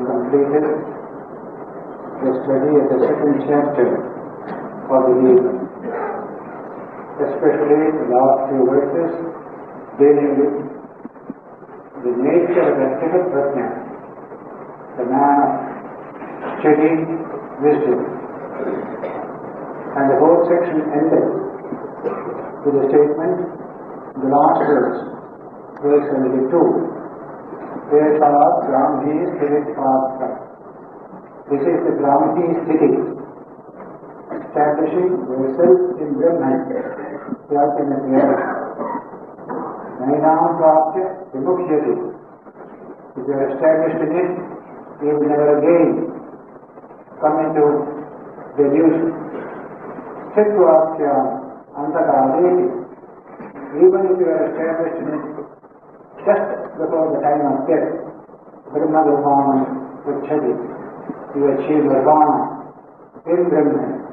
completed the study of the second chapter of the Gita, especially the last few verses dealing with the nature of the Prajna, the man of steady wisdom. And the whole section ended with a statement, the last verse 72. Vedat Brahmi Sthitipatra. This is the Brahmi Sthiti, establishing yourself in Brahman, the ultimate reality. Nainam Prapya Vimukhyati. If you are established in it, you will never again come into delusion. Sthitipatra Antakadeti. Even if you are established in it, just before the time of death, Brahma Nirvana Uchadi, you achieve Nirvana in Brahman,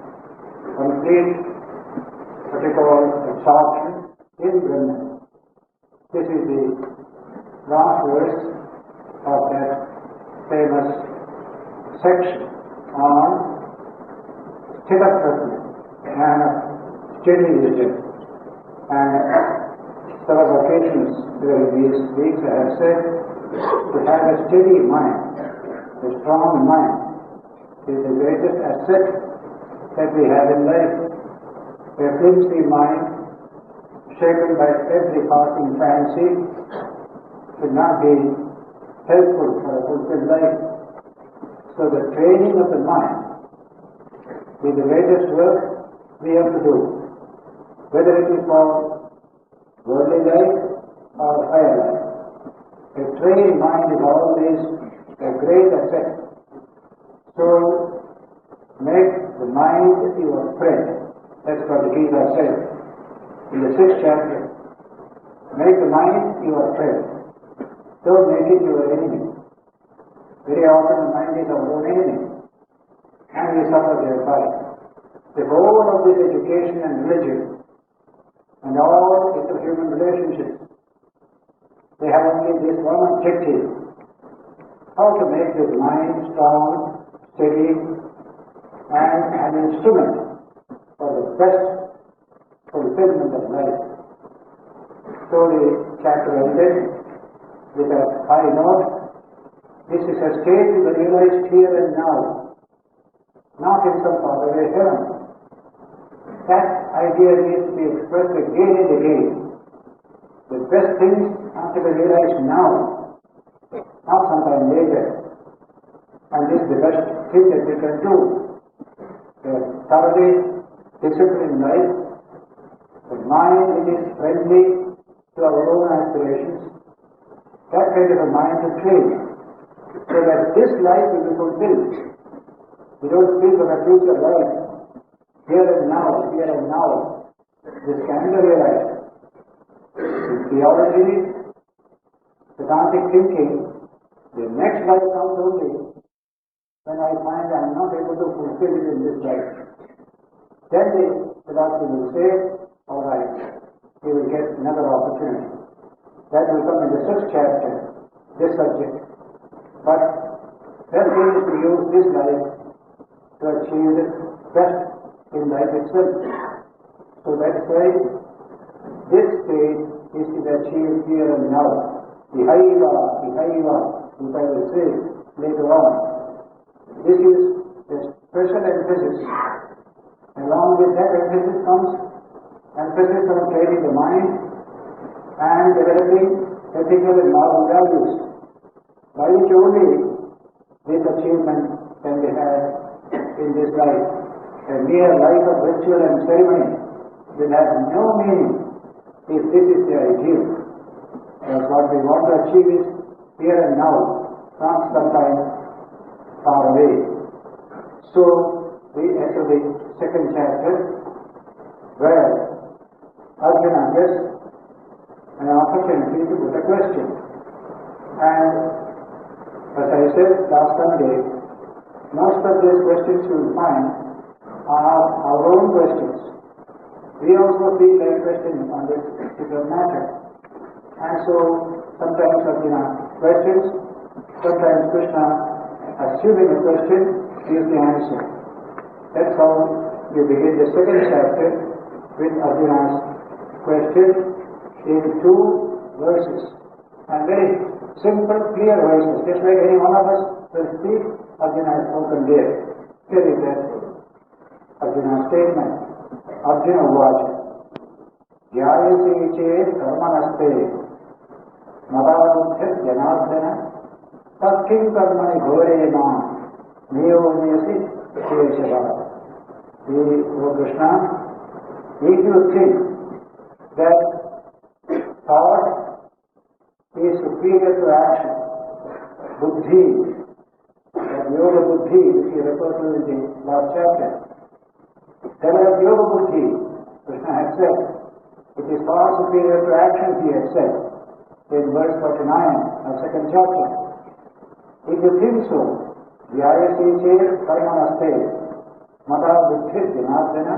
complete what you call absorption in Brahman. This is the last verse of that famous section on Sthita Prajna, man of steady wisdom. And several occasions during these weeks I have said, to have a steady mind, a strong mind, is the greatest asset that we have in life. A flimsy mind, shaken by every passing fancy, should not be helpful for a fulfilled life. So the training of the mind is the greatest work we have to do, whether it is for worldly life or higher life. A trained mind is always a great asset. So make the mind your friend. That's what the Gita said in the 6th chapter. Make the mind your friend. Don't make it your enemy. Very often the mind is our own enemy, and we suffer thereby. The whole of this education and religion and all interhuman relationships, they have only this one objective: how to make this mind strong, steady, and an instrument for the best fulfillment of life. So the chapter ended with a high note. This is a state to be realized here and now, not in some faraway heaven. That idea needs to be expressed again and again. The best things have to be realized now, not sometime later. And this is the best thing that we can do. A thoroughly disciplined life, a mind which is friendly to our own aspirations, that kind of a mind to train, so that this life will be fulfilled. We don't speak of a future life. Here and now, this can be realized. In theology, Vedantic thinking, the next life comes only when I find I am not able to fulfill it in this life. Then the philosophy will say, all right, you will get another opportunity. That will come in the 6th chapter, this subject. But best thing is to use this life to achieve the best in life itself. So that's why this state is to be achieved here and now. Vihaiva, which I will say later on. This is a special emphasis. Along with that emphasis comes emphasis on training the mind and developing ethical and moral values, by which only this achievement can be had in this life. A mere life of ritual and ceremony will have no meaning if this is the ideal. Because what we want to achieve is here and now, not sometime far away. So we enter the 2nd chapter, where Arjuna gets an opportunity to put a question. And as I said last Sunday, most of these questions you will find are our own questions. We also feel like questions on this particular matter. And so sometimes Arjuna questions, sometimes Krishna assuming a question is the answer. That's how you begin the second chapter with Arjuna's question in 2 verses. And very simple, clear verses, just like any one of us will speak, Arjuna has spoken there. Here is that Arjuna's statement. Arjuna Vacha. Jayasi chet karmanaste madavudhya janardana tatkim karmani ghorena niyonyasi keshava. O Krishna, if you think that thought is superior to action, buddhi, that yoga buddhi, which he referred to in the last chapter, develop yoga buddhi, Krishna had said, it is far superior to action, he had said, in verse 49 of second chapter. If you think so, vyayasi chet karmanaste, mata buddhi janardana,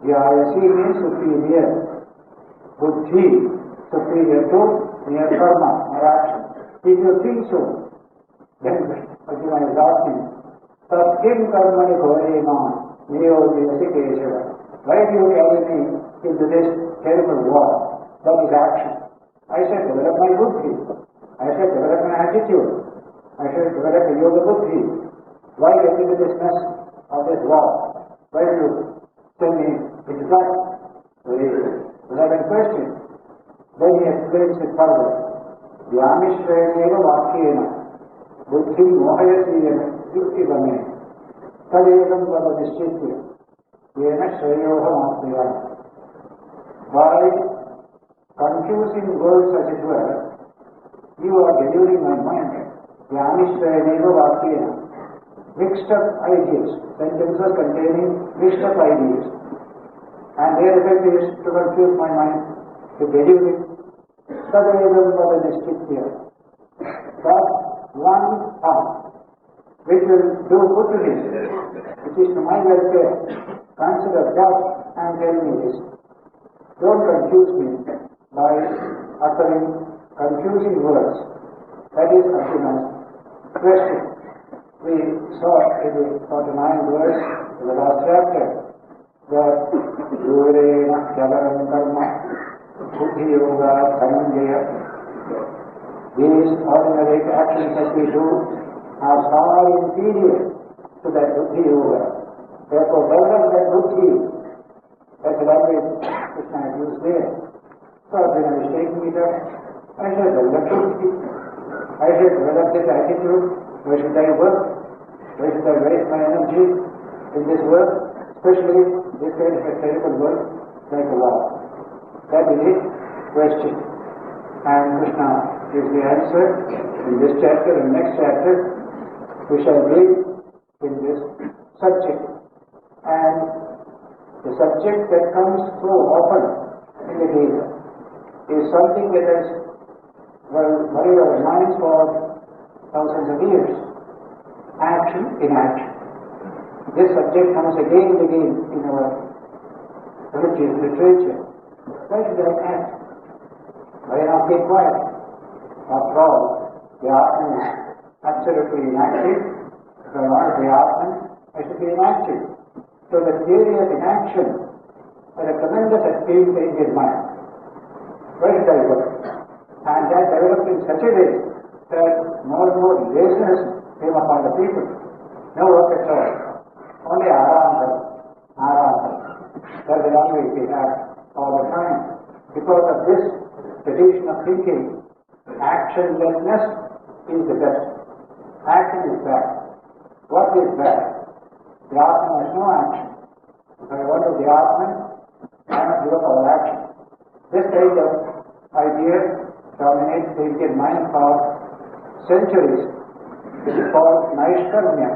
vyayasi means superior, buddhi superior to mere karma or action. If you think so, then Arjuna is asking, taskim karmani ghorena niyonyasi keshava. Why do you carry me into this terrible war? That is action. I should develop my buddhi. I should develop my attitude. I should develop a yoga buddhi. Why get into this mess of this war? Why do you send me into that? Very relevant question. Then he explains it further. Vyamishreneva vakyena buddhi mohayasiyana yuktivame tadekam vada nishchitya yena shreyoha mapyana. By confusing words, as it were, you are deluding my mind. Vyamishreneva vakyena, mixed up ideas, sentences containing mixed up ideas. And their effect is to confuse my mind, to delude it. Tadekam vada nishchitya. That one thought which will do good to him, which is to my welfare, consider that and tell me this. Don't confuse me by uttering confusing words. That is Arjuna's question. We saw in the 49th verse in the last chapter that Durena Javaram Karma Buddhi Yoga Dhananjaya. These ordinary actions that we do are far inferior to that Buddhi Yoga. Therefore, develop that Buddhi. That's the language Krishna has used there. So Arjuna is taking it up. I should develop Buddhi. I should develop this attitude. Why should I work? Why should I waste my energy in this work? Especially this kind of a terrible work like a war. That is his question. And Krishna gives the answer in this chapter and next chapter. We shall read in this subject. And the subject that comes so often in the Gita is something that has worried our minds for thousands of years. Action in action. This subject comes again and again in our religious literature. Why should I act? Why not keep quiet? After all, the Atman is absolutely inactive. If I want to be Atman, I should be inactive. So the theory of inaction had a tremendous appeal to the Indian mind. Where should I work? And that developed in such a way that more and more laziness came upon the people. No work at all. Only aram. That's the language we have all the time. Because of this tradition of thinking, actionlessness is the best. Action is bad. What is bad? The Atman has no action. If I want to be Atman, I must give up all action. This kind of idea dominates the Indian mind for centuries. It is called Naishkarmya.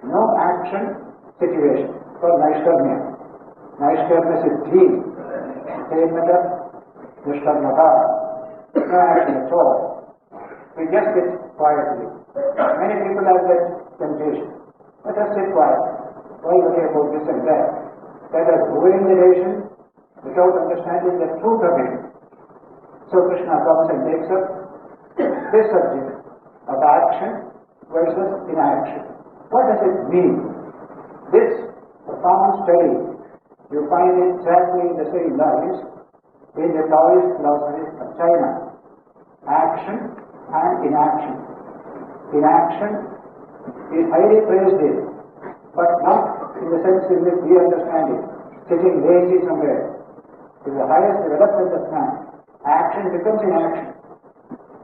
No action situation called Naishkarmya. Naishkarmya siddhi, attainment of Nishkarmata. No action at all. We just sit quietly. Many people have that temptation. Let us sit quiet. Why worry about this and that? Let us go in the nation without understanding the truth of it. So Krishna comes and takes up this subject of action versus inaction. What does it mean? This profound study, you find it exactly in the same lines in the Taoist philosophy of China. Action and inaction. Inaction is highly praised here, but not in the sense in which we understand it, sitting lazy somewhere. It is the highest development of man. Action becomes inaction.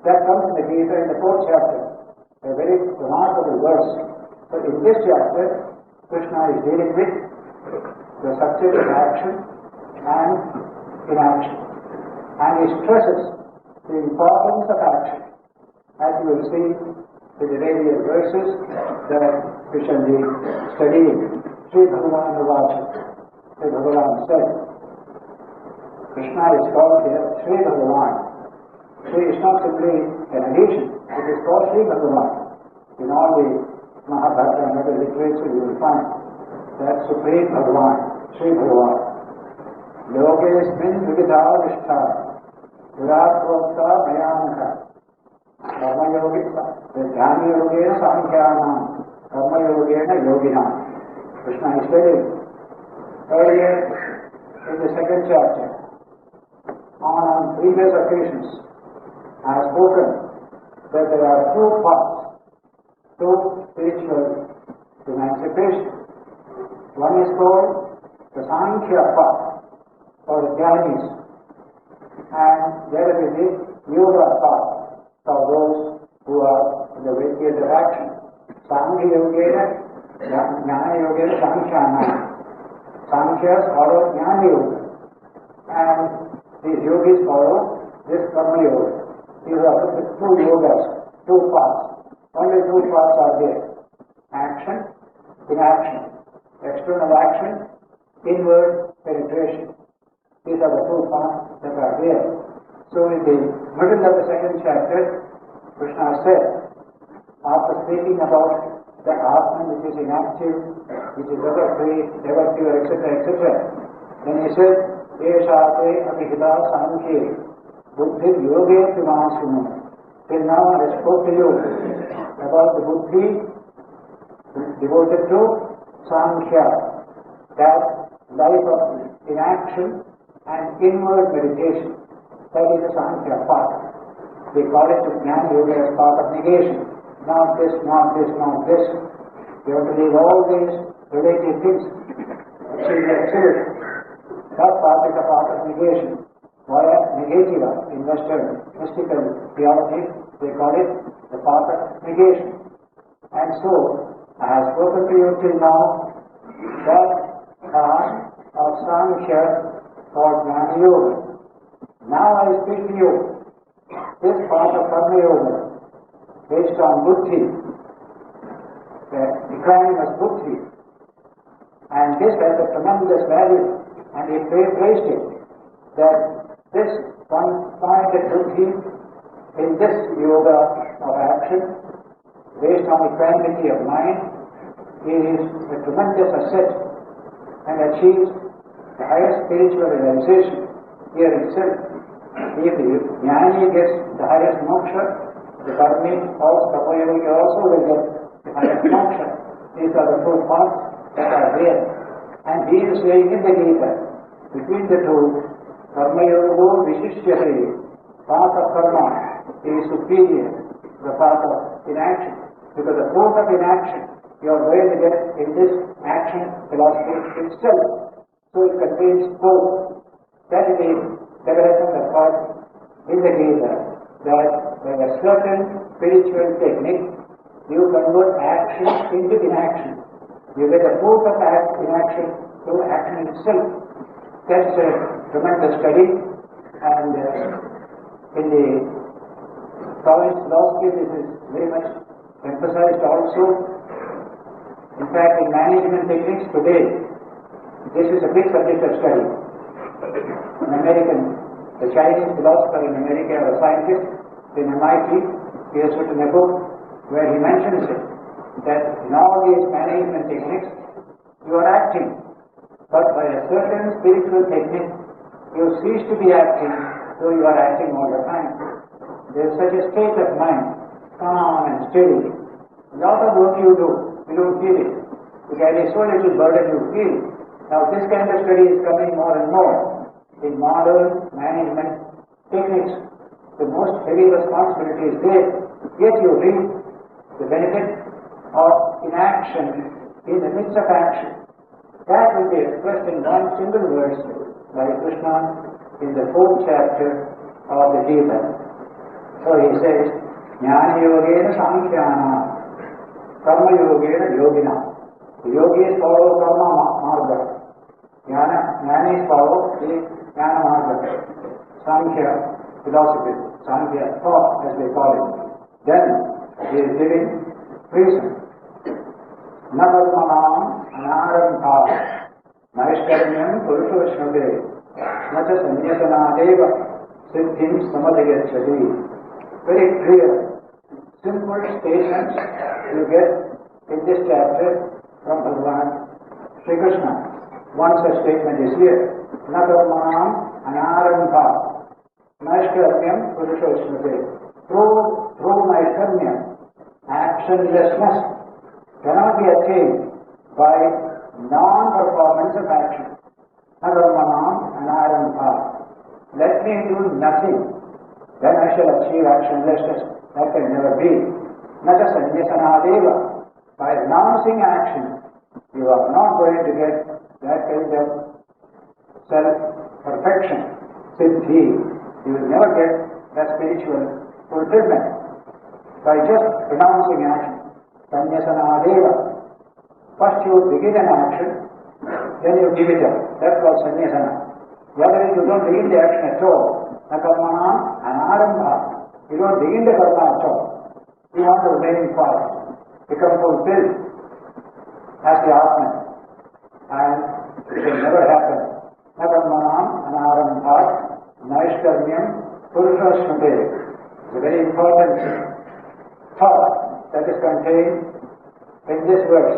That comes in the Gita in the 4th chapter, a very remarkable verse. So in this chapter, Krishna is dealing with the subject of action and inaction. And he stresses the importance of action, as you will see in the various verses that we shall be studying. Sri Bhagavan Vacha. Sri Bhagavan said, Krishna is called here Sri Bhagavan. Sri is not simply an addition, it is called Sri Bhagavan. In all the Mahabharata and other literature you will find that Supreme Bhagavan, Sri Bhagavan. Yogesmin Vividha Vishtha Virat Prokta Mayanaka Karma Yogika Dhyani Yogena Sankhyana Karma Yogena Yogina. Krishna is telling earlier in the 2nd chapter, on previous occasions, I have spoken that there are 2 paths to spiritual emancipation. One is called the Sankhya path, or the Jnanis, and there is the Yoga path for those who are in the field of action. Sankhya Yogena, Jnana Yogena, Sankhyana. Sankhyas follow Jnana Yoga, and these yogis follow this Karma Yoga. These are the 2 yogas, 2 paths. Only 2 paths are there. Action, inaction. External action, inward penetration. These are the 2 paths that are there. So in the middle of the 2nd chapter, Krishna said, after speaking about the Atman which is inactive, which is ever free, ever pure, etc., etc., then he said, Eshate Abhihita Sankhe Buddhi Yoge Pimasunu. Till now I spoke to you about the Buddhi devoted to Sankhya, that life of inaction and inward meditation. That is the Sankhya path. They call it the Jnana Yoga as path of negation. Not this, not this, not this. You have to leave all these related things. Achieve the absolute. That path is the path of negation. Via negativa, in Western mystical theology, they call it the path of negation. And so, I have spoken to you till now that path of Sankhya called Jnana Yoga. Now I speak to you this path of Karma Yoga based on Buddhi, the equanimous Buddhi. And this has a tremendous value, and he praised it, that this one-pointed Buddhi in this yoga of action, based on equanimity of mind, is a tremendous asset and achieves the highest spiritual realization here itself. If the Jnani gets the highest moksha, the Karmi also will get the highest moksha. These are the 2 paths that are there. And he is saying in the Gita, between the 2, Karma Yoga Vishishyate, path of karma is superior to the path of inaction. Because the fruit of inaction you are going to get in this action philosophy itself. So it contains both. That is the development of thought in the Gita, that by a certain spiritual technique you convert action into inaction. You get the fruit of inaction through action itself. That's a tremendous study, and in the Taoist philosophy this is very much emphasized also. In fact, in management techniques today, this is a big subject of study. The Chinese philosopher in America, or a scientist in MIT, he has written a book where he mentions it, that in all these management techniques, you are acting, but by a certain spiritual technique, you cease to be acting, though you are acting all the time. There is such a state of mind, calm and steady, lot of work you do, you don't feel it. You carry so little burden you feel. Now this kind of study is coming more and more in modern management techniques. The most heavy responsibility is there. Yet you reap the benefit of inaction in the midst of action. That will be expressed in one single verse by Krishna in the 4th chapter of the Gita. So he says, Jnana Yogena Sankhyana Karma Yogena Yogina. The yogis follow Karma Marga. Jnanis follow the Jnana Marga. Sankhya, philosophy, Sankhya, thought as they call it. Then he is giving reason. Navarmanam anarambha naishkarmyam purushoshnute nacha sanyasanadeva siddhim samadhyachati. Very clear, simple statements you get in this chapter from Bhagavad Sri Krishna. One such statement is here. Navarmanam anarambha naishkarmyam purushoshnute. Through naishkarmyam, actionlessness cannot be attained by non-performance of action. Nagarmanam anarambha. Let me do nothing, then I shall achieve actionlessness. That can never be. Nacha sanyasanadeva. By renouncing action, you are not going to get that kind of self-perfection, siddhi. You will never get that spiritual fulfillment by just renouncing action. Sanyasanadeva. First you begin an action, then you give it up. That's called sanyasana. The other is you don't begin the action at all. Nakarmanam anarambha. You don't begin the karma at all. You want to remain quiet, become fulfilled as the Atman. And it will never happen. Nakarmanam anarambha naishkarmyam purushoshnute. It's a very important thought that is contained in this verse,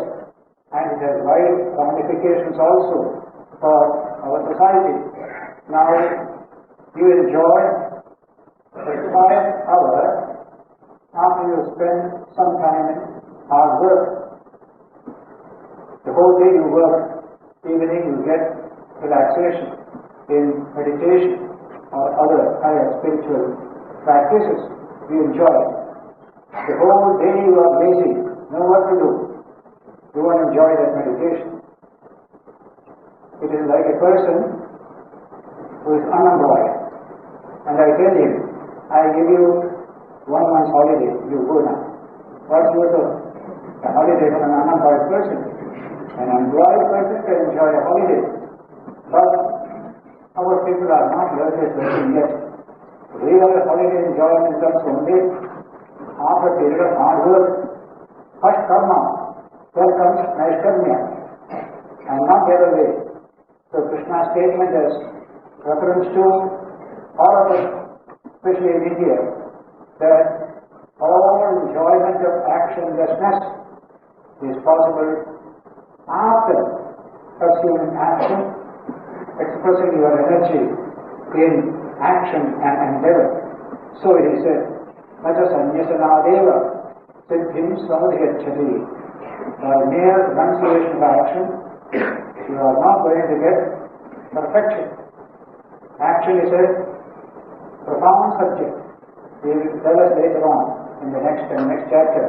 and it has wide ramifications also for our society. Now, you enjoy the quiet hour after you spend some time in hard work. The whole day you work, evening you get relaxation in meditation or other higher spiritual practices. You enjoy it. The whole day you are lazy, know what to do. You won't enjoy that meditation. It is like a person who is unemployed. And I tell him, I give you 1 month's holiday, you go now. What's use of a holiday for an unemployed person? An employed person can enjoy a holiday. But our people are not learned working yet. Real holiday enjoyment comes only after a period of hard work. First karma, then comes naishkarmya, and not the other way. So Krishna's statement is reference to all of us, especially in India, that all enjoyment of actionlessness is possible after pursuing action, expressing your energy in action and endeavor. So it is said, Nacha sanyasanadeva siddhim samadhyachati. By mere renunciation of action, you are not going to get perfection. Action is a profound subject. He will tell us later on in the next chapter.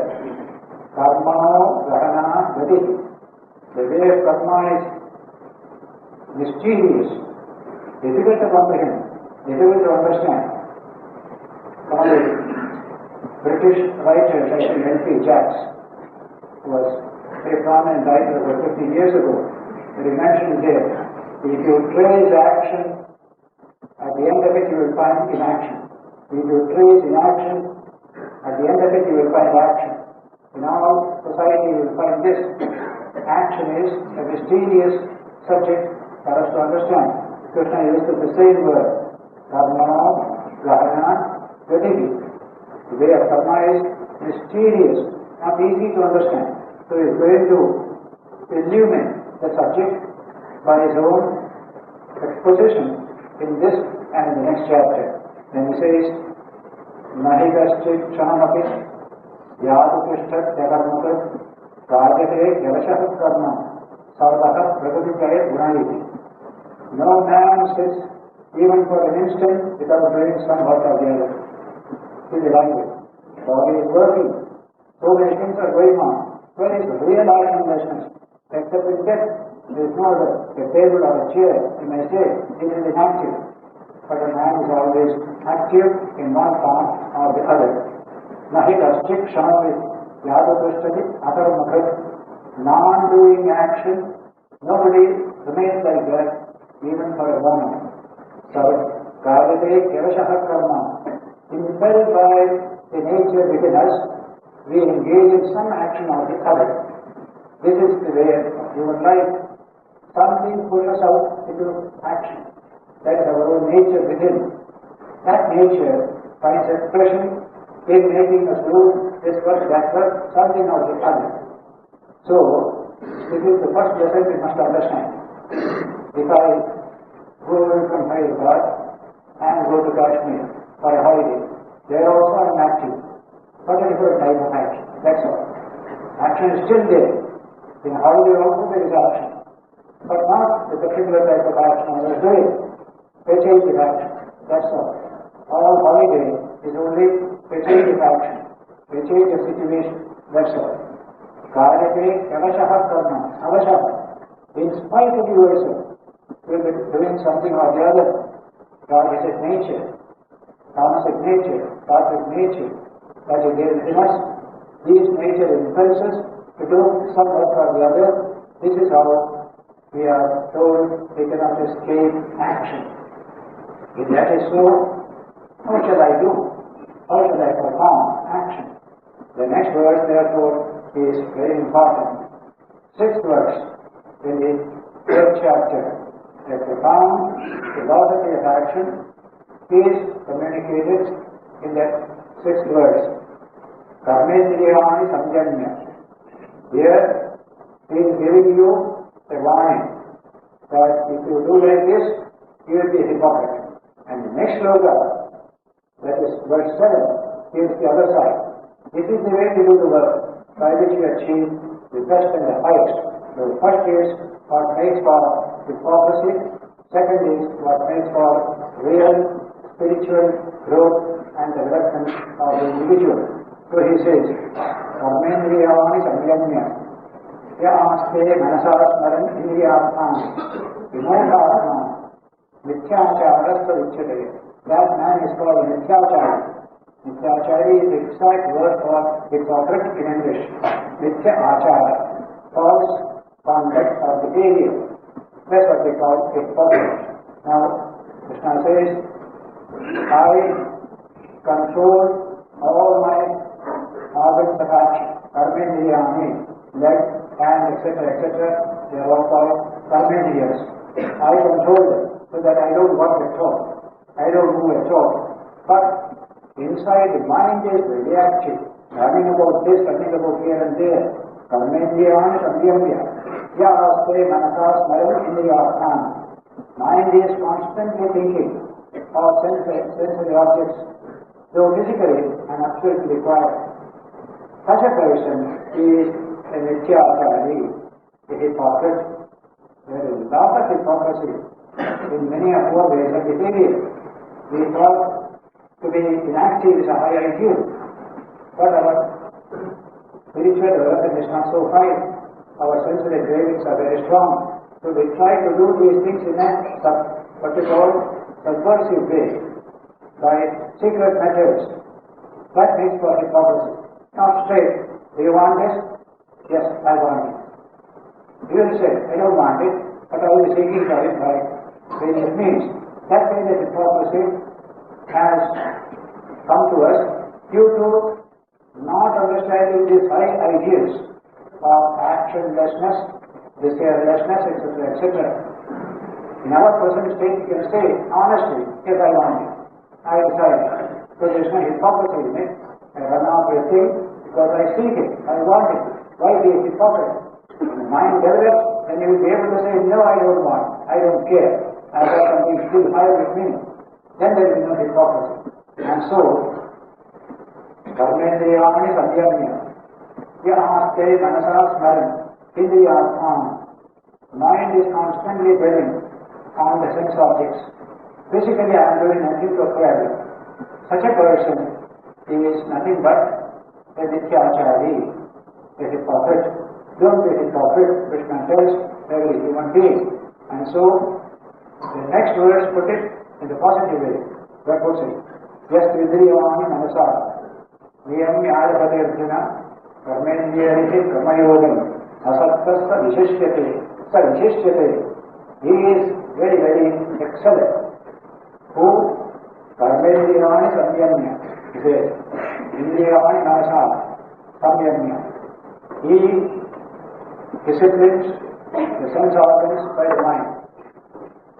Karma gahana gati. The way of karma is mysterious, difficult to comprehend, difficult to understand. One of the British writers, actually N.P. Jacks, who was a very prominent writer about 50 years ago, but he mentioned there, if you trace action, at the end of it you will find inaction. If you trace inaction, at the end of it you will find action. In all society you will find this. Action is a mysterious subject for us to understand. Krishna uses the same word, karma, gahana, gatihi. The way of karma is mysterious, not easy to understand. So he is going to illuminate the subject by his own exposition in this and in the next chapter. Then he says, Nahi kaschit kshanamapi Yadukishtat Jagarmatat Rajate Yavashah Karma Sarvaha Prakriti Gunayiti. No man sits even for an instant without doing some work or the other. It is a language. Body is working. So many things are going on. Where is the real actionlessness? Except in death, there is no other. A table or a chair, you may say, it is inactive. But a man is always active in one form or the other. Nahi rastik shamavit yadapushtati ataramakrit. Non-doing action, nobody remains like that even for a moment. So, Kayate Yavashaha Karma, impelled by the nature within us, we engage in some action or the other. This is the way of human life. Something pushes us out into action. That is our own nature within. That nature finds expression in making us do this work, that work, something or the other. So, this is the first lesson we must understand. If I go from Hyderabad and go to Kashmir for a holiday, there also I am active. But a different type of action. That's all. Action is still there. In holiday also there is action. But not the particular type of action I was doing. Repetitive action. That's all. All holiday is only repetitive action. Repetitive situation. That's all. Karate Yavashaha Karma. Avashaha. In spite of yourself, you will be doing something or the other. Rajasit nature, tamasic nature, sattvic nature, that is there within us. These nature impels us to do some work or the other. This is how we are told we cannot escape action. If that is so, how shall I do? How shall I perform action? The next verse, therefore, is very important. 6th verse in the 3rd chapter. A profound philosophy of action is communicated in that 6th verse. Karmendriyani samjanya. Here he is giving you a warning that if you do like this, you will be a hypocrite. And the next sloka, that is verse 7, gives the other side. This is the way to do the work by which you achieve the best and the highest. So the first is what makes for hypocrisy. Second is what makes for real spiritual growth and development of the individual. So he says, Karmendriyani samyamya yaste manasasmaran indriyatman vimodhatman mithyacharasta vichyate. That man is called a mithyachari. Mithyachari is the exact word for hypocrite in English. Mithya achara, false conduct of behavior. That's what they call hypocrisy. Now, Krishna says, I control all my organs of action, karmendriyani, leg, hand, etc., etc. They are all called karmendriyas. I control them so that I don't work at all. I don't move at all. But inside the mind is very active, running about this, running about here and there. Karmendriyani samyamya. Yaste manasas smaran indriyatman. Mind is constantly thinking of sensory objects, though physically and absolutely quiet. Such a person is a mithyachari, a hypocrite. There is a lot of hypocrisy in many of our ways of behavior. We thought to be inactive is a high ideal, but our spiritual development is not so fine. Our sensory cravings are very strong. So we try to do these things in a what we call subversive way, by secret methods. That makes for hypocrisy. Not straight. Do you want this? Yes, I want it. You will say, I don't want it, but I will be seeking for it by various means. That kind of hypocrisy has come to us due to not understanding these high ideals of actionlessness, desirelessness, etc., etc. In our present state, you can say honestly, yes, I want it. I decide. So there is no hypocrisy in it. I run after a thing because I seek it. I want it. Why be a hypocrite? When the mind develops, then you will be able to say, no, I don't want it. I don't care. I got something still higher with me. Then there will be no hypocrisy. And so, Karmendriyani samyamya. Yahaste manasa smaran. Indriyatman. Mind is constantly dwelling on the sense objects. Basically, I am doing nothing to acquire. Such a person is nothing but a Mityachari, a hypocrite. Don't be a hypocrite, Krishna tells every human being. And so, the next verse put it in the positive way. What puts it? Yes, Vidriyavani Manasa. Niyami Arabhati Arjuna. Karmendriyani Karmayogam. Asaktasya Vishishyate. Sa Vishishyate. He is very, very excellent. Who? Karmendriyani Samyamya. He says, Indriyani Manasa Samyamya. He disciplines the sense organs by the mind.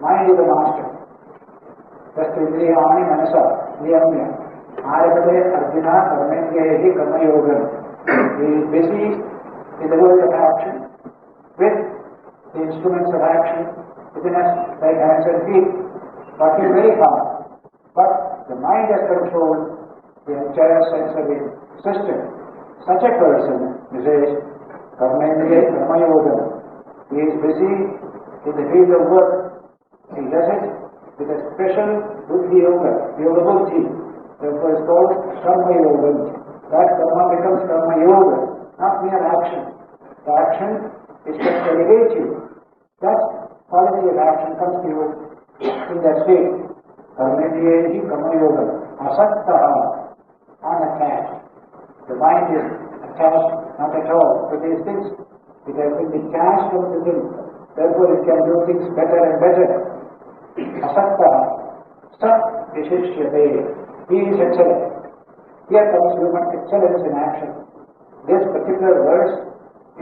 Mind is the master. Just Indriyani Manasa Niyamya. Arabhate Arjuna Karmendriyahi Karmayogam. He is busy in the world of action with the instruments of action within us, like hands and feet, working very hard. But the mind has controlled the entire sensory system. Such a person, he says, Karmendriya Karmayogam. He is busy in the field of work. He does it with a special buddhi yoga, yoga buddhi. Therefore it's called Karma Yoga. That karma becomes Karma Yoga, not mere action. The action is just to elevate you. That quality of action comes to you in that state. Karmendriyehi Karma Yoga. Asaktaha, unattached. The mind is attached not at all to these things. It has been detached from the things. Therefore it can do things better and better. Asaktaha, Sat Vishishyate. He is excellent. Here comes human excellence in action. This particular verse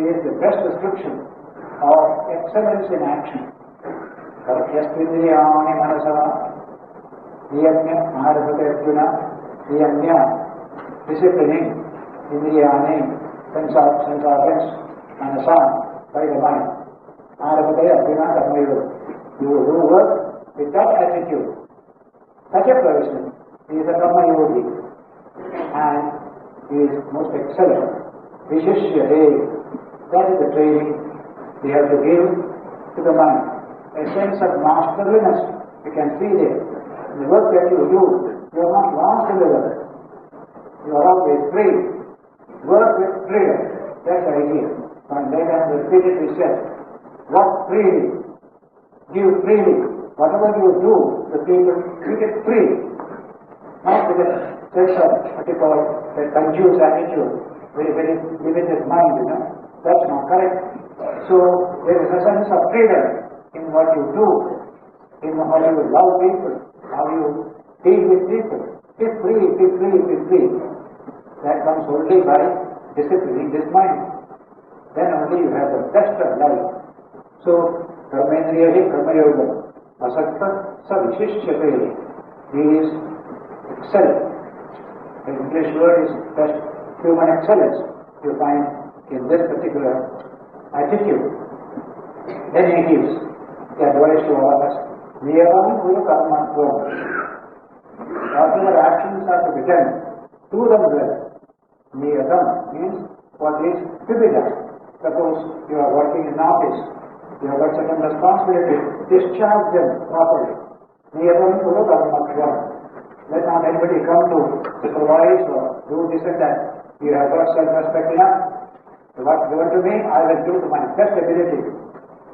is the best description of excellence in action. Yasvindriyani manasa niyamya arabhate arjuna niyamya, disciplining indriyani, sense organs, manasa, by the mind. Arabhate arjuna karmayoga. You do work with that attitude. Such a person is a karma yogi and he is most excellent. Vishishyate. That is the training we have to give to the mind. A sense of masterliness you can see there. The work that you do, you are not lost in the work. You are always free. Work with freedom. That's the idea. And then as repeatedly said, work freely. Give freely. Whatever you do, the people treat it free. Not with a sense of what you call a confused attitude, very, very limited mind, That's not correct. So there is a sense of freedom in what you do, in how you love people, how you deal with people. Be free, be free, be free. That comes only by disciplining this mind. Then only you have the best of life. So, Karmendriyahi Karmayoga. Asakta sa Vishishyate. He is excellent. The English word is best human excellence you find in this particular attitude. Then he gives the advice to all of us. Niyavam Guru Karmatvam. Whatever actions are to be done, do them well. Niyam means what is to be done. Suppose you are working in an office, you have got certain responsibilities, discharge them properly. Niyavam Guru Karmatvam. Let not anybody come to supervise or do this and that. You have got self-respect enough. What's given to me, I will do to my best ability.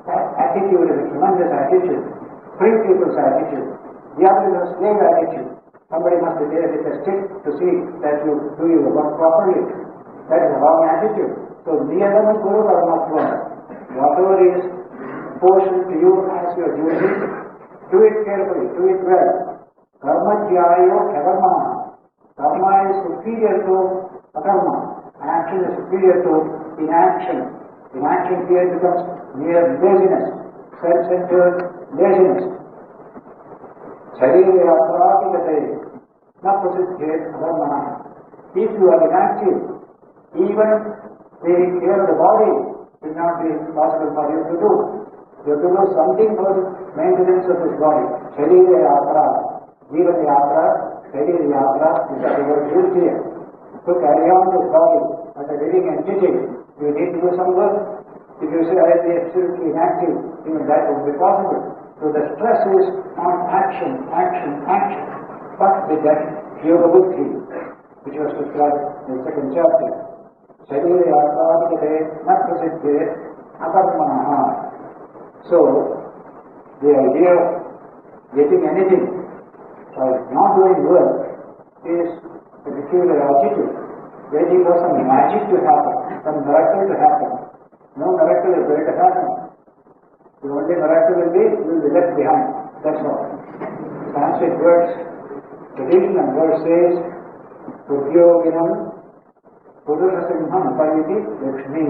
That attitude is a tremendous attitude. Free people's attitude. The other is a slave attitude. Somebody must be there with a stick to see that you do your work properly. That is a wrong attitude. So, Niyam Guru Karmatvam. Whatever is portioned to you as your duty, do it carefully, do it well. Karma Jyayo Kavarma. Karma is superior to akarma. Action is superior to inaction. Inaction here becomes mere laziness, self-centered laziness. Sharira Yaprapikate. Naprasiddhe Akarmana. If you are inactive, even taking care of the body will not be possible for you to do. You have to do something for the maintenance of this body. Sharira Yatra. Jivan Yatra, Sharira Yatra, these are the words used here. to carry on this body as a living entity, you need to do some work. If you say, I will be absolutely inactive, even that won't be possible. So the stress is on action, action, action. But with that yoga buddhi, which was described in the second chapter, Sharire Atmavite Naprasiddhe Akarmanaha. So, the idea of getting anything by not doing work is a peculiar attitude. Waiting for some magic to happen, some miracle to happen. No miracle is going to happen. The only miracle will be left behind. That's all. Sanskrit words, traditional verse says, Udyoginam Pururasimham Pariti Lakshmi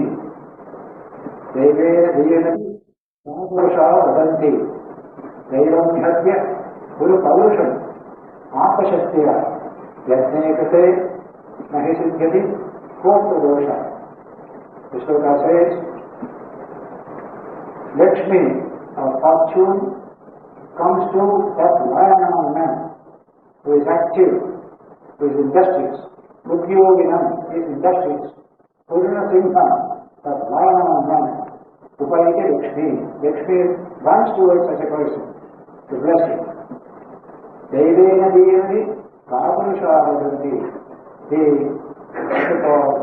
Devena Diyanati Samapurusha Vadanti Devam Nihatya Guru Paurusham Apashaktiya Yajnekate Mahisiddhyati Kota Dosha. The sloka says, Lakshmi, or fortune, comes to that lion among men who is active, who is industrious. Udyoginam is industrious. Puruna Simha, that lion among men, Upayite Lakshmi. Lakshmi runs towards such a person to bless him. Devena Diyanati Kapurusha Vadanti. The so-called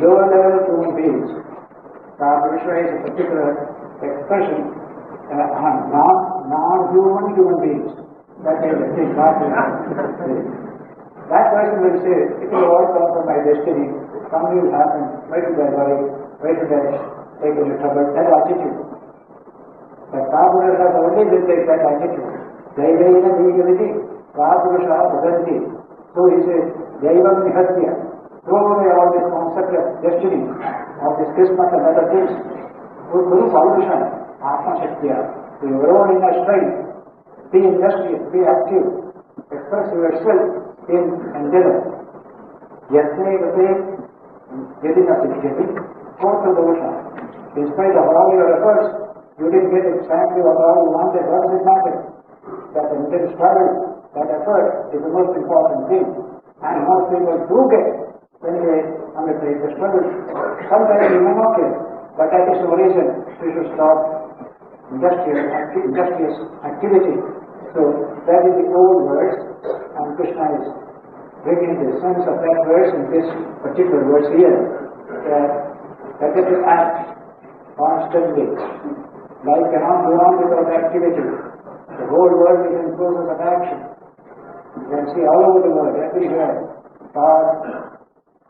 lower level human beings. Kapurusha is a particular expression non-human human beings. That is the thing. That person will say, it will all come from my destiny, something will happen, why should I worry, why should I take any trouble? That attitude. But Kapurusha has only will take that attitude. Daivena Diyanati Kapurusha Vadanti. So he says, Devam Nihatya. Throw away all this concept of destiny, of this Christmas and other things. Guru Paurusha, Atma Shaktiya, to your own inner strength, be industrious, be active, express yourself in endeavor. Yatne Vate Yadina Siddhyati, Kota Dosha. In spite of all your efforts, you didn't get exactly what all you wanted. What does it matter? That intense struggle, that effort is the most important thing. And most people do get when they undertake the struggle. Sometimes you may not get, but that is the reason we should stop industrious activity. So that is the old verse, and Krishna is bringing the sense of that verse in this particular verse here. That is to act constantly. Life cannot go on without activity. The whole world is in process of action. You can see all over the world, everywhere, far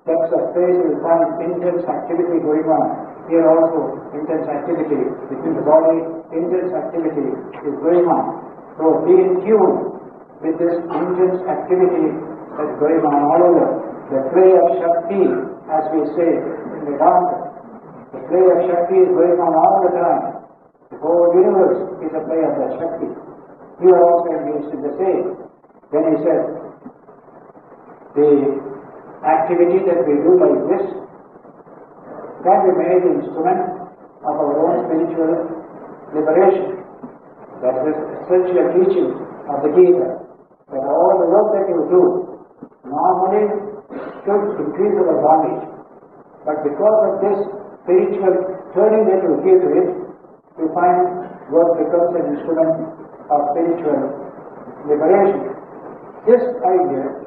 depths of space you will find intense activity going on. Here also, intense activity within the body, intense activity is going on. So be in tune with this intense activity that's going on all over. The play of Shakti, as we say in the Gita, the play of Shakti is going on all the time. The whole universe is a play of that Shakti. You are also engaged in the same. Then he said, the activity that we do like this can be made the instrument of our own spiritual liberation. That is the essential teaching of the Gita. That all the work that you do normally should increase our bondage. But because of this spiritual turning that you give to it, you find work becomes an instrument of spiritual liberation. This idea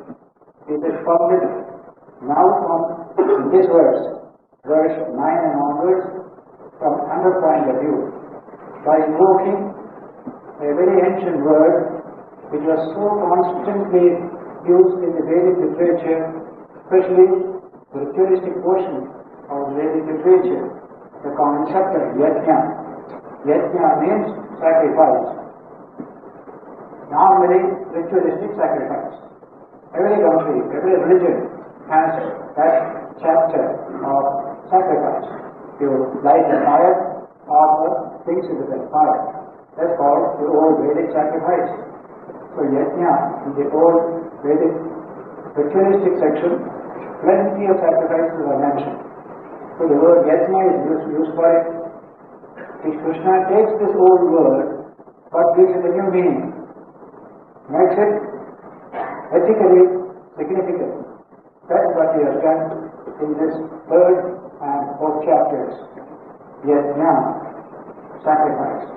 is expounded now in this verse 9 and onwards, from another point of view, by invoking a very ancient word which was so constantly used in the Vedic literature, especially the ritualistic portion of Vedic literature, the concept of yajna. Yajna means sacrifice. Normally, ritualistic sacrifice. Every country, every religion has that chapter of sacrifice. You light a fire, offer things into that fire. That's called the old Vedic sacrifice. So yajna, in the old Vedic ritualistic section, plenty of sacrifices are mentioned. So the word yajna is used for it. Krishna takes this old word but gives it a new meaning. Makes it ethically significant. That's what he has done in this third and fourth chapters. Yajna, sacrifice.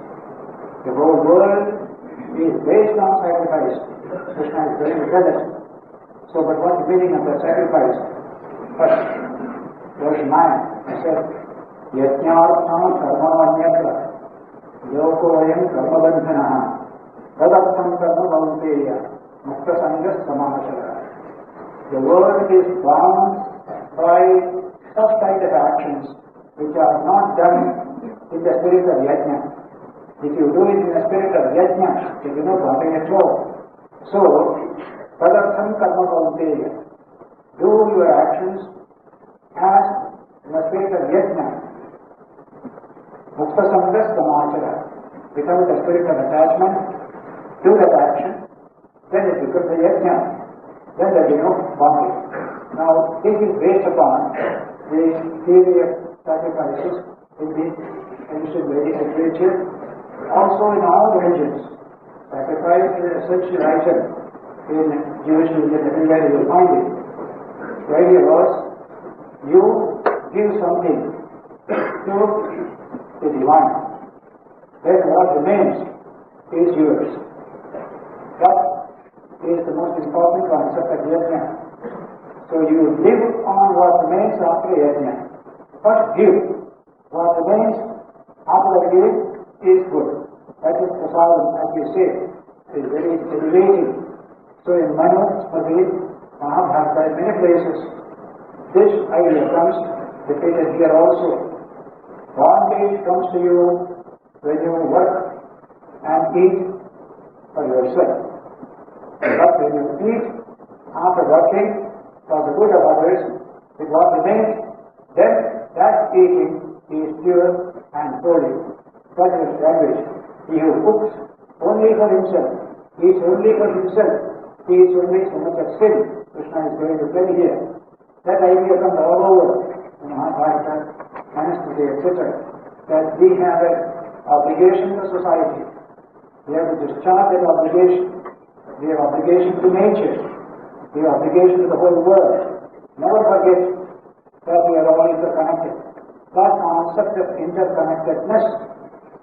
The whole world is based on sacrifice. Krishna is going to tell us. So, but what's the meaning of the sacrifice? First, verse 9, I said, Yajnartham karmavanyatra yokoyam karmabandhanaha tadartham karma bhavanteya mukta sangas samahashara. The world is bound by such kind of actions which are not done in the spirit of yajna. If you do it in the spirit of yajna, there is no bondage at all. So, tadartham karma bhavanteya. Do your actions as in the spirit of yajna. Mukta sangas samachara. Without the spirit of attachment to that action, then it becomes a yajna. Then there will be no bondage. Now, this is based upon the theory of sacrifices in the ancient Vedic literature, also in all religions. Sacrifice is an essential item in Jewish religion, everywhere you will find it. The idea was, you give something to the divine, then what remains is yours. That is the most important concept of yajna. So you live on what remains after yajna. First give. What remains after the give is good. That is prasadam, as we say. It is very elevating. So in Manu, Smriti, Mahabharata, in many places, this idea comes repeated here also. Bondage comes to you when you work and eat for yourself. But when you eat after working for the good of others, with what remains, then that eating is pure and holy. That is language. He who cooks only for himself, eats only for himself, he is only so much of sin. Krishna is going to tell here. That idea comes all over in Mahabharata, Manusmriti, etc. That we have an obligation to society. We have to discharge that obligation. We have obligation to nature. We have obligation to the whole world. Never forget that we are all interconnected. That concept of interconnectedness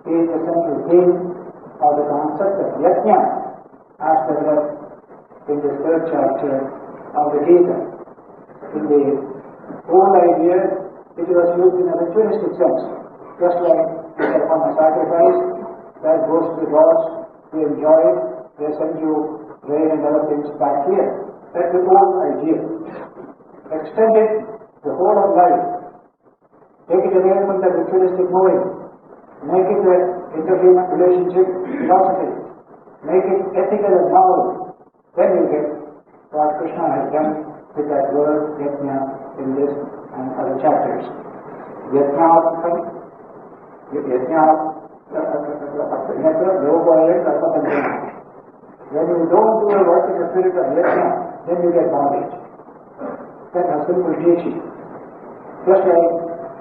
is the central theme of the concept of yajna as developed in the third chapter of the Gita. In the old idea, it was used in a ritualistic sense, just like you perform a sacrifice, that goes to the gods, they enjoy it, they send you rain and other things back here. That's the old idea. Extend it the whole of life. Take it away from the ritualistic moving. Make it an interhuman relationship philosophy. Make it ethical and moral. Then you get what Krishna has done with that word yajna in this and other chapters. Yajna when you don't do your work in the spirit of yajna, then you get bondage. That's a simple teaching. Just like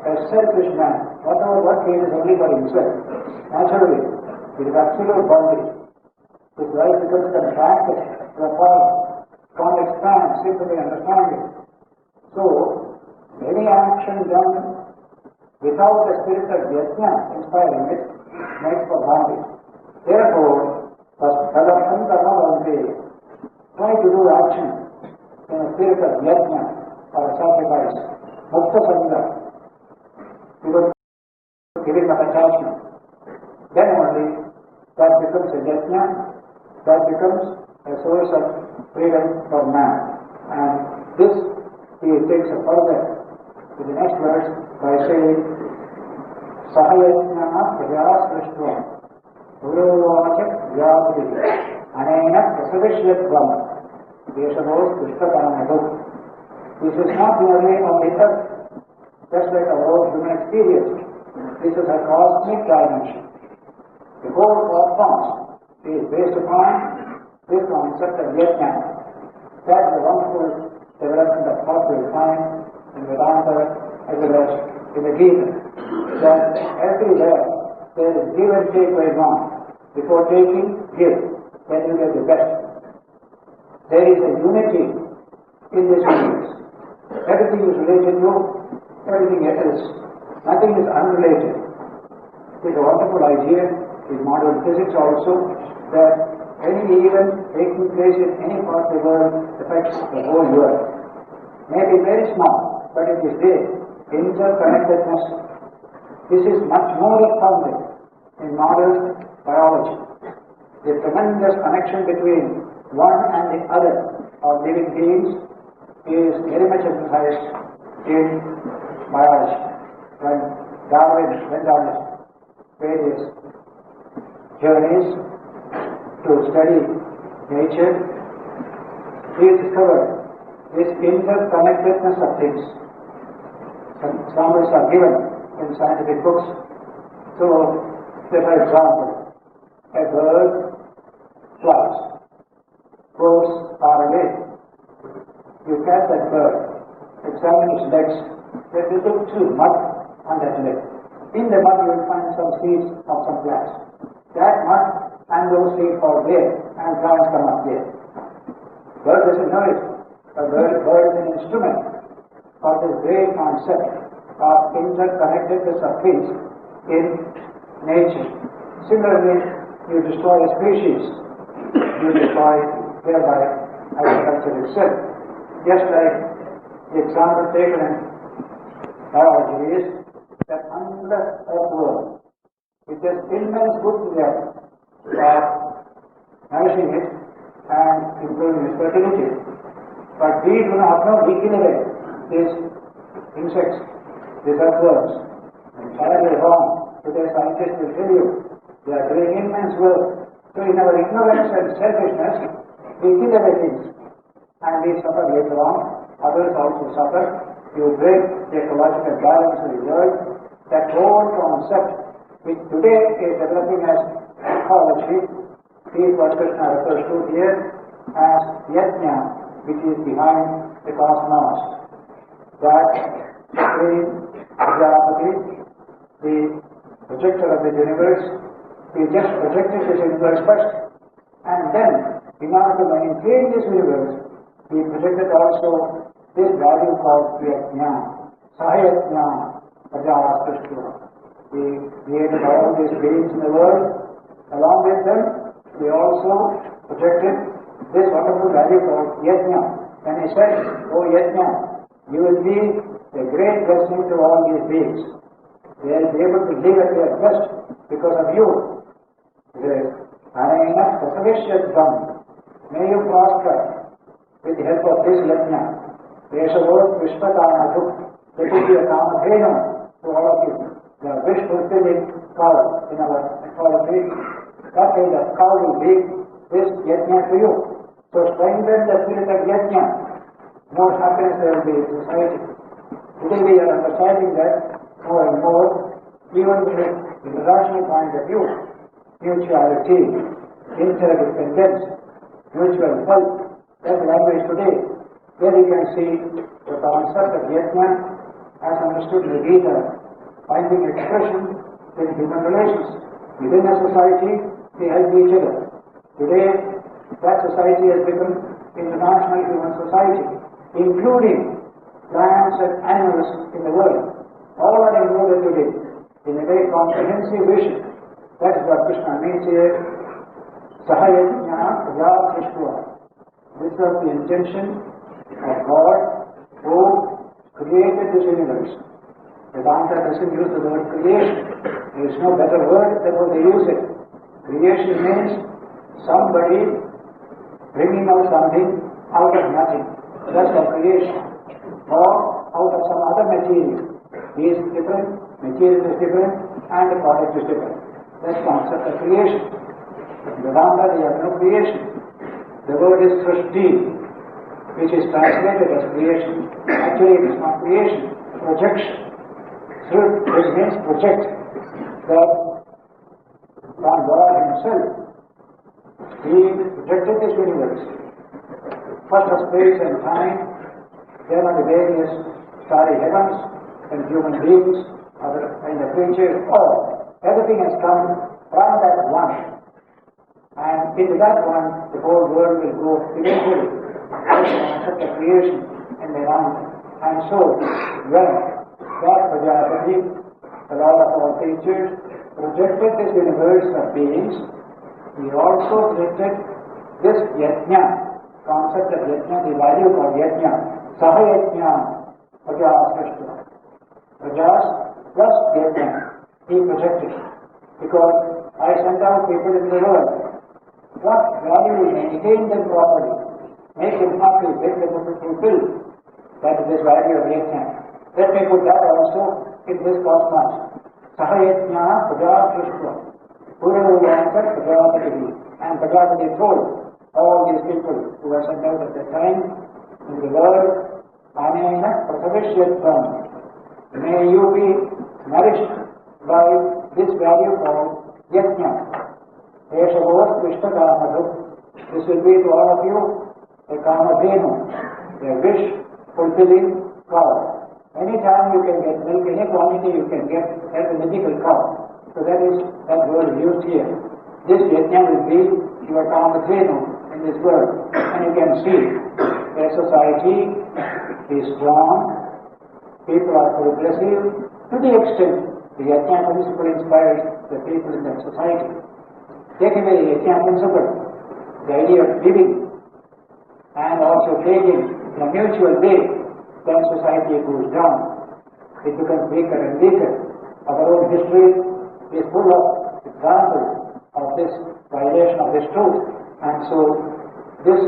a selfish man, whatever work he is only for himself, naturally, it is absolute bondage. His life becomes contracted to a point, can't expand, simply understanding. So, any action done without the spirit of yajna inspiring it makes for bondage. Therefore, try to do action in a spirit of yajna or sacrifice, mukta sangha, because giving up attachment. Then only that becomes a yajna, that becomes a source of freedom for man. And this he takes a further to the next verse by saying, Sahayajna prajasrishva Guruvacha Vyapati Anena Prasadishyatvam Deshados Pushtaparamadu. This is not merely on the earth, just like our own human experience. This is a cosmic dimension. The whole cosmos is based upon this concept of yajna. That is a wonderful development of thought we will find in Vedanta as well as in the Gita. That everywhere there is give and take going on. Before taking, give, then you get the best. There is a unity in this universe. everything is related to everything else. Nothing is unrelated. It is a wonderful idea in modern physics also that any event taking place in any part of the world affects the whole world. Maybe very small, but it is there. Interconnectedness. This is much more founded in modern biology. The tremendous connection between one and the other of living beings is very much emphasized in biology. When Darwin went on his various journeys to study nature, he discovered this interconnectedness of things. Some examples are given in scientific books. So, say for example, a bird flies, goes far away. You catch that bird, examine its legs, there is a little mud on that leg. In the mud you will find some seeds of some plants. That mud and those seeds fall there and plants come up there. Bird doesn't know it. A bird is an instrument for this great concept of interconnectedness of things in nature. Similarly, you destroy a species, you destroy thereby agriculture itself. Just like the example taken in biology is that under earthworm, it does immense good to them for nourishing it and improving its fertility. But we do not know, we kill away these insects, these earthworms. Entirely wrong. Today scientists will tell you they are doing immense work. So in our ignorance and selfishness, we kill away things and we suffer later on. Others also suffer. You break the ecological balance of the world. That whole concept, which today is developing as ecology, is what Krishna refers to here as yajna, which is behind the cosmos. That supreme Prajapati, the projector of the universe, he just projected this universe first, and then, in order to maintain this universe, he projected also this value called yajna, sahayajna, Prajapati. He created all these beings in the world. Along with them, he also projected this wonderful value called yajna. And he said, "Oh yajna, you will be a great blessing to all these beings. They will be able to live at their best because of you." He says, "Anayana prasavishyadvam." May you prosper with the help of this yajna. Deshavot vishpatanaduk. That will be a kamadhena to all of you. The wish fulfilling cow in our ecology. That is, the cow will be this yajna to you. So strengthen the spirit of yajna. More happiness there will be in society. Today we are understanding that more and more, even from the international point of view, mutuality, interdependence, mutual help, that's language today. There you can see the concept of yajna as understood in the Gita, finding expression in human relations. Within a society, they help each other. Today, that society has become international human society, including plants and animals in the world. All are included today in a very comprehensive vision. That is what Krishna means here. Sahayajna Prajapati. This was the intention of God who created this universe. Vedanta doesn't use the word creation. There is no better word, therefore they use it. Creation means somebody bringing out something out of nothing. That's the creation. Or out of some other material. He is different, material is different, and the product is different. That's the concept of creation. In Vedanta, there is no creation. The word is srishti, which is translated as creation. Actually, it is not creation, projection. Srut, which means project. That from God Himself, He projected this universe. First of space and time, then on the various starry heavens and human beings, other and the creatures, all. Everything has come from that one. And into that one, the whole world will go eventually. That's the concept of creation and Vedanta. And so, when that Prajapati, the Lord of all creatures, projected this universe of beings, he also projected this yajna, concept of yajna, the value of yajna, saha yajna, prajas krishna. Prajas plus yajna, he projected. Because I sent out people in the world. What value will maintain them properly, make them happy, make them fulfilled. That is this value of yajna. Let me put that also in this cosmos. Saha yajna prajas krishna. Puravayantar Prajapati. And Prajapati told all these people who were sent out at that time in the world, Anena Prathavishyatvam. May you be nourished by this value called Yajna. Eshavot Krishna Kamadhu. This will be to all of you a Kamadhenu, a wish fulfilling cow. Anytime you can get milk, any quantity you can get, that's a mythical cow. So that word is used here. This yajna will be your Kamadhenu in this world. And you can see their society is strong, people are progressive, to the extent the yajna principle inspires the people in that society. Take away the yajna principle, the idea of giving and also taking in a mutual way, then society goes down. It becomes weaker and weaker. Our own history is full of examples of this violation of this truth, and so this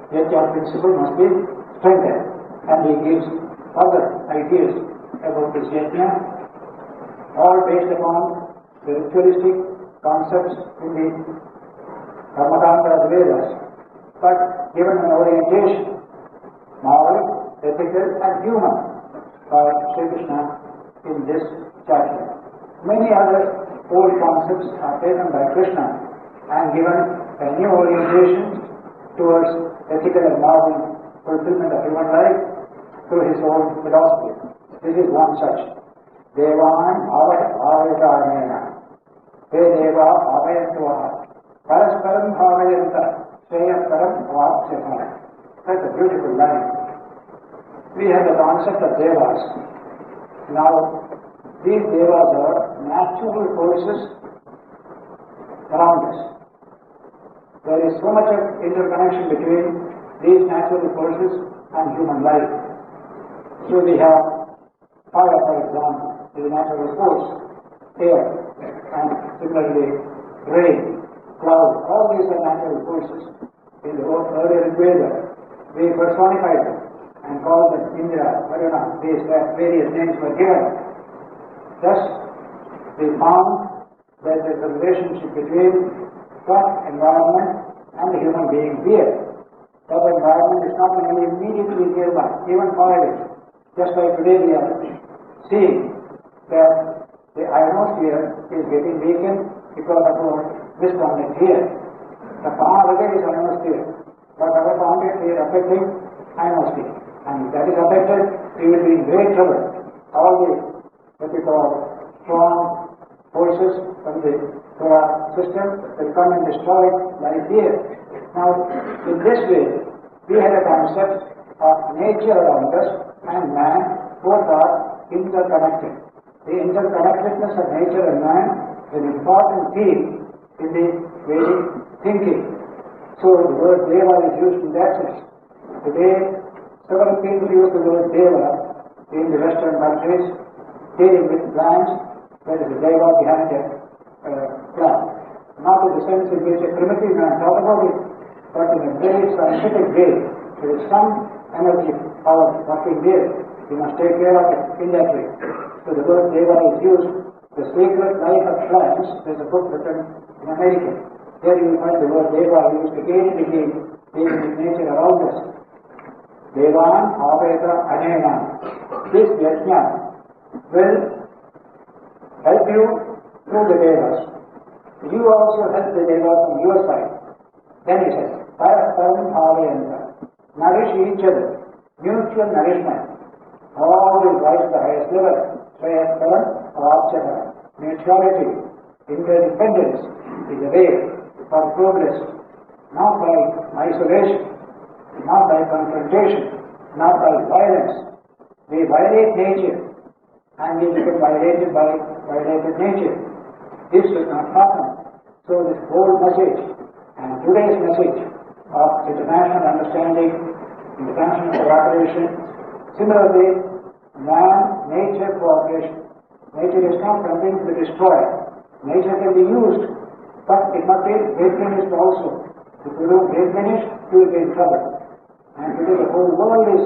yajna principle must be strengthened. And he gives other ideas about this yajna, all based upon the ritualistic concepts in the Ramakrishna of the Vedas, but given an orientation, moral, ethical and human by Sri Krishna in this chapter. Many other old concepts are taken by Krishna and given a new orientation towards ethical and moral fulfillment of human life through his own philosophy. This is one such. Devan Bhavayakarmena. He Deva Bhavayantuvaha. Parasparam Bhavayanta. Shreyaskaram Vapsyatana. That's a beautiful line. We have the concept of Devas. Now, these Devas are natural forces around us. There is so much of interconnection between these natural forces and human life. So we have fire, for example, is a natural force, air, and similarly rain, cloud, all these are natural forces. In the earlier Veda, we personified them and called them Indra, Varuna, these various names were given. Thus, we found that there is a relationship between the environment and the human being here. That environment is not only immediately nearby, even far away. Just like today we are seeing that the ionosphere is getting weakened because of our misconduct here. The far away is ionosphere, but our conduct here affecting ionosphere. And if that is affected, we will be in great trouble. All the what we call strong forces from the solar system will come and destroy life here. Now, in this way, we have a concept of nature around us and man, both are interconnected. The interconnectedness of nature and man is an important theme in the Vedic thinking. So the word Deva is used in that sense. Today, several people use the word Deva in the Western countries, dealing with plants. There is a Deva behind a plant. Not in the sense in which a primitive man thought about it, but in a very scientific way. There is some energy power working there. You must take care of it in that way. So the word Deva is used. The Sacred Life of Plants, there is a book written in America. There you will find the word Deva used again and again, dealing with nature around us. Devan Aveta Anena. This yajna will help you through the Devas. You also help the Devas from your side. Then he says, Parasparam Bhavayanta. Nourish each other. Mutual nourishment. All will rise to the highest level. Shreyaskaram Vapsyatana. Mutuality, interdependence is a way for progress. Not by isolation, not by confrontation, not by violence, We violate nature and we become violated by violated nature. This should not happen. So this whole message and today's message of international understanding, international cooperation, similarly, man-nature cooperation. Nature is not something to be destroyed. Nature can be used, but it must be replenished also. If you don't replenish, you will be in trouble. And today the whole world is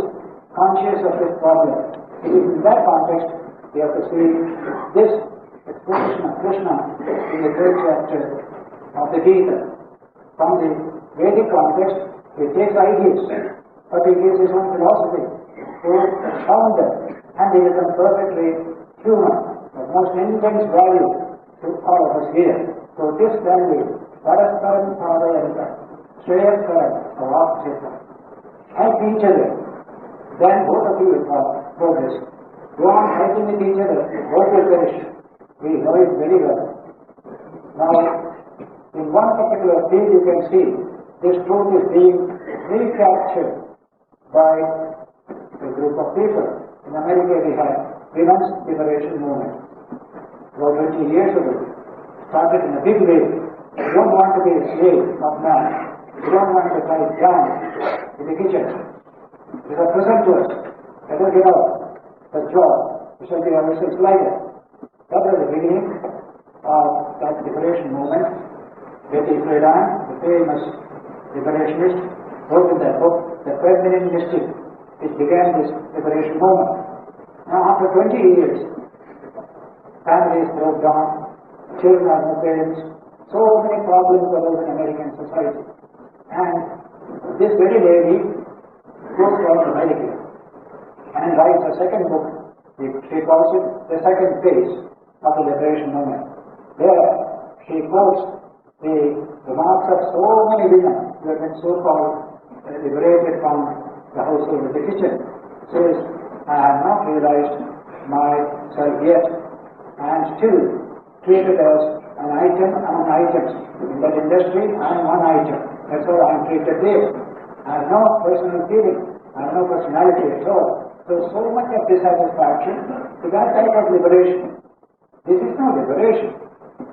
conscious of this problem. It is in that context we have to see this exposition of Krishna in the third chapter of the Gita. From the Vedic context, he takes ideas, but he gives his own philosophy to expound them, and they become perfectly human, of most intense value to all of us here. So this language, Parasparam Bhavayanta, Shreyakaram, Avapchita, help each other, then both of you will progress. Go on helping with each other, both will perish. We know it very well. Now, in one particular field you can see this truth is being recaptured by a group of people. In America we have Women's Liberation Movement. About 20 years ago, started in a big way. You don't want to be a slave of man. You don't want to tie down in the kitchen. It is a present to us. Let us give up the job. We shall be ourselves lighter. That was the beginning of that liberation movement. Betty Friedan, the famous liberationist, wrote in that book, The Feminine Mystic, which began this liberation movement. Now, after 20 years, families broke down, children have no parents, so many problems arose in American society. And this very lady goes to America and writes a second book. She calls it The Second Phase of the Liberation Movement. There, she quotes the remarks of so many women who have been so-called liberated from the household of the kitchen. Says, I have not realized myself yet, and still treated as an item among items. In that industry, I am one item. That's how I am treated there. I have no personal feeling. I have no personality at all. So much of dissatisfaction to that type of liberation. This is no liberation.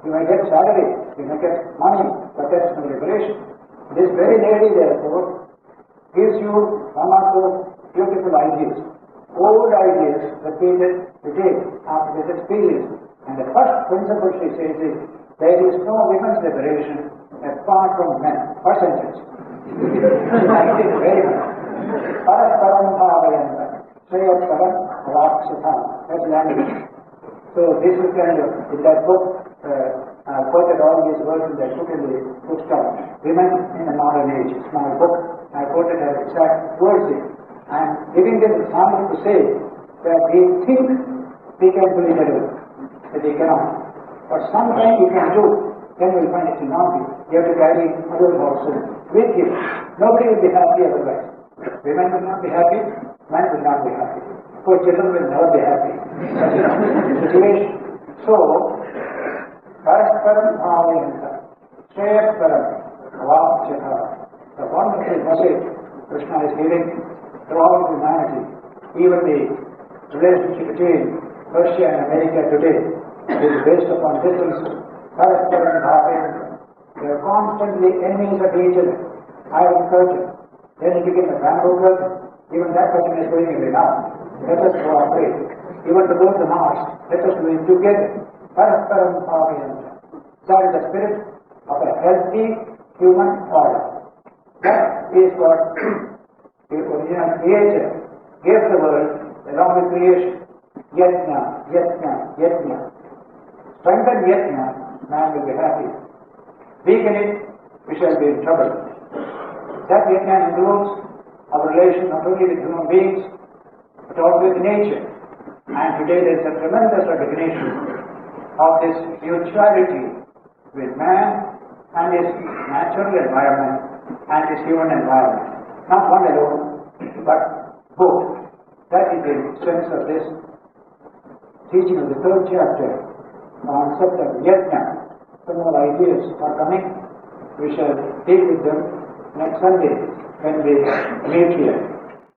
You may get salary, you may get money, but that's no liberation. This very lady, therefore, gives you one or two beautiful ideas, old ideas repeated today after this experience. And the first principle she says is, there is no women's liberation apart from men. First sentence. I like it very much. Parasparam Bhavayanta, Shreyakaram, Avapchita. That's language. So this is kind of, in that book, I quoted all these words in that book in the bookstore. Women in the Modern Age, small book. I quoted her exact words here. I'm giving this example to say that we think we can do it alone, but we cannot. But sometimes you can do, then you will find it cannot be. You have to carry others also with you. Nobody will be happy otherwise. Women will not be happy, men will not be happy. Poor children will never be happy. That is the situation. So, Parasparam Bhavayanta, Shreyakaram, Avapchita. The wonderful message Krishna is giving throughout humanity, even the relationship between Russia and America today is based upon differences. Parasparam Bhavayanta. They are constantly enemies of each other. Iron curtain. Then it became a bamboo curtain. Even that curtain is going away now. Let us cooperate. Even to go to Mars, let us do it together. Parasparam Bhavayanta. That is the spirit of a healthy human order. That is what the original creator gave the world along with creation. Yatna, yatna, yatna. Strengthen yatna, man will be happy. Weaken it, we shall be in trouble. That yatna includes our relation not only with human beings, but also with nature. And today there is a tremendous recognition of this mutuality with man and his natural environment and his human environment. Not one alone, but both. That is the sense of this teaching of the third chapter, concept of yajna. Some more ideas are coming. We shall deal with them next Sunday when we meet here.